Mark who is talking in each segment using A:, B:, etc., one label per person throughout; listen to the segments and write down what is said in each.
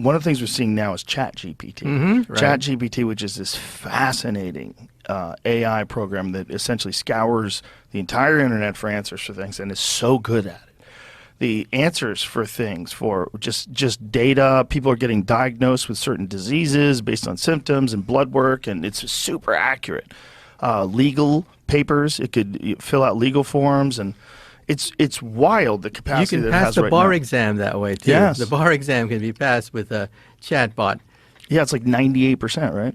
A: one of the things we're seeing now is ChatGPT.
B: Right.
A: ChatGPT, which is this fascinating AI program that essentially scours the entire internet for answers for things and is so good at it. The answers for things, for just data, people are getting diagnosed with certain diseases based on symptoms and blood work, and it's super accurate. Legal papers, it could fill out legal forms, and it's wild the capacity that it has right now.
B: You can pass the bar exam that way too.
A: Yes.
B: The bar exam can be passed with a chatbot.
A: Yeah, it's like 98%, right?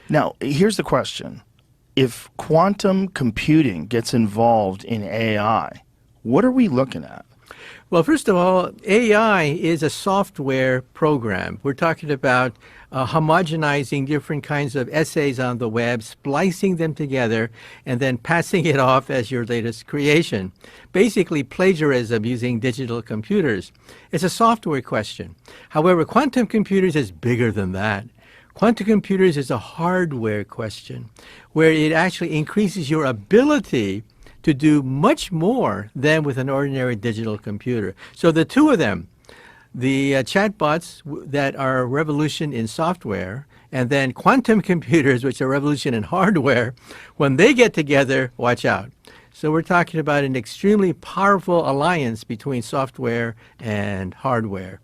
A: Now, here's the question. If quantum computing gets involved in AI, what are we looking at?
B: Well, first of all, AI is a software program. We're talking about homogenizing different kinds of essays on the web, splicing them together, and then passing it off as your latest creation. Basically, plagiarism using digital computers. It's a software question. However, quantum computers is bigger than that. Quantum computers is a hardware question, where it actually increases your ability to do much more than with an ordinary digital computer. So the two of them, the chatbots that are a revolution in software, and then quantum computers, which are a revolution in hardware, when they get together, watch out. So we're talking about an extremely powerful alliance between software and hardware.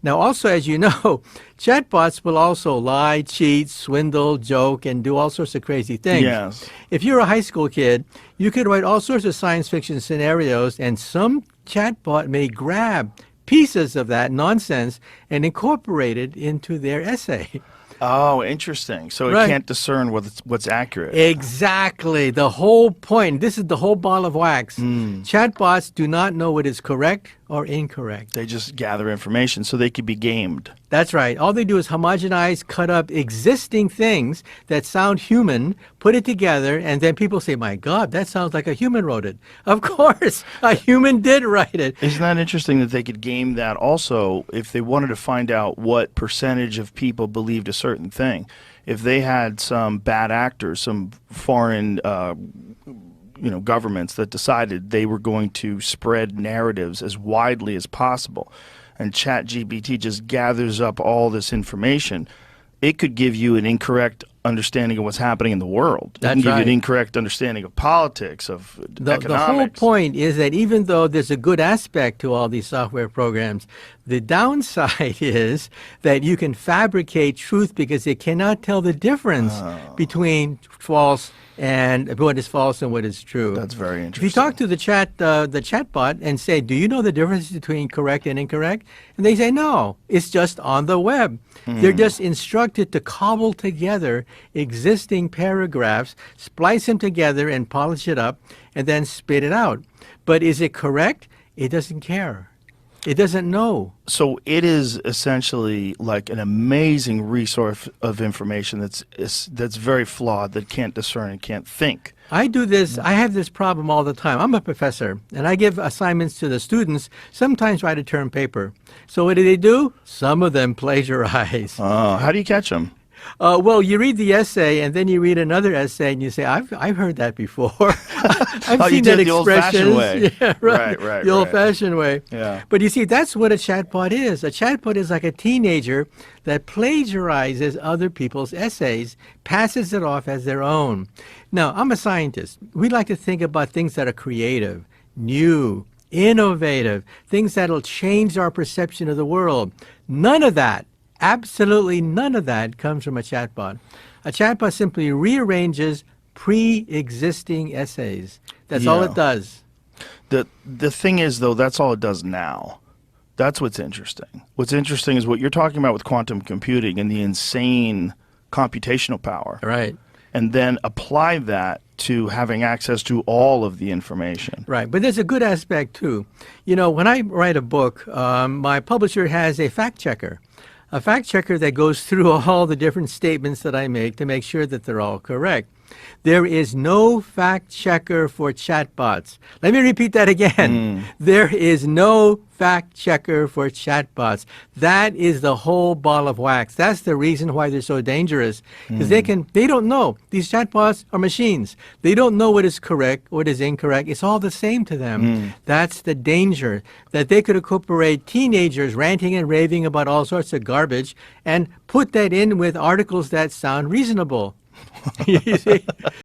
B: Now, also, as you know, chatbots will also lie, cheat, swindle, joke, and do all sorts of crazy things.
A: Yes.
B: If you're a high school kid, you could write all sorts of science fiction scenarios, and some chatbot may grab pieces of that nonsense and incorporate it into their essay.
A: Oh, interesting. So it can't discern what's accurate.
B: Exactly. The whole point. This is the whole ball of wax. Chatbots do not know what is correct or incorrect.
A: They just gather information so they could be gamed.
B: That's right. All they do is homogenize, cut up existing things that sound human, put it together, and then people say, my God, that sounds like a human wrote it. Of course, a human did write it.
A: Isn't that interesting that they could game that also if they wanted to find out what percentage of people believed a certain thing? If they had some bad actors, some foreign governments that decided they were going to spread narratives as widely as possible, and ChatGPT just gathers up all this information, it could give you an incorrect understanding of what's happening in the world.
B: That's
A: it can give
B: right.
A: you an incorrect understanding of politics, of economics.
B: The whole point is that even though there's a good aspect to all these software programs, the downside is that you can fabricate truth because it cannot tell the difference between false and what is false and what is true.
A: That's very
B: If
A: interesting.
B: you talk to the chatbot and say, do you know the difference between correct and incorrect? And they say, no, it's just on the web. They're just instructed to cobble together existing paragraphs, splice them together and polish it up, and then spit it out. But is it correct? It doesn't care. It doesn't know.
A: So it is essentially like an amazing resource of information that's very flawed, that can't discern and can't think.
B: I do this, I have this problem all the time. I'm a professor, and I give assignments to the students, sometimes write a term paper. So what do? Some of them plagiarize.
A: How do you catch them?
B: Well, you read the essay, and then you read another essay, and you say, I've heard that before. I've seen that
A: the old-fashioned way.
B: Yeah, right. The old-fashioned way.
A: Yeah.
B: But you see, that's what a chatbot is. A chatbot is like a teenager that plagiarizes other people's essays, passes it off as their own. Now, I'm a scientist. We like to think about things that are creative, new, innovative, things that'll change our perception of the world. None of that, absolutely none of that comes from a chatbot. A chatbot simply rearranges pre-existing essays. That's all it does.
A: The thing is, though, that's all it does now. That's what's interesting. What's interesting is what you're talking about with quantum computing and the insane computational power.
B: Right.
A: And then apply that to having access to all of the information.
B: Right, but there's a good aspect too. You know, when I write a book, my publisher has a fact checker. A fact checker that goes through all the different statements that I make to make sure that they're all correct. There is no fact checker for chatbots. Let me repeat that again. There is no fact checker for chatbots. That is the whole ball of wax. That's the reason why they're so dangerous. Because they don't know. These chatbots are machines. They don't know what is correct, what is incorrect. It's all the same to them. That's the danger, that they could incorporate teenagers ranting and raving about all sorts of garbage and put that in with articles that sound reasonable. You see?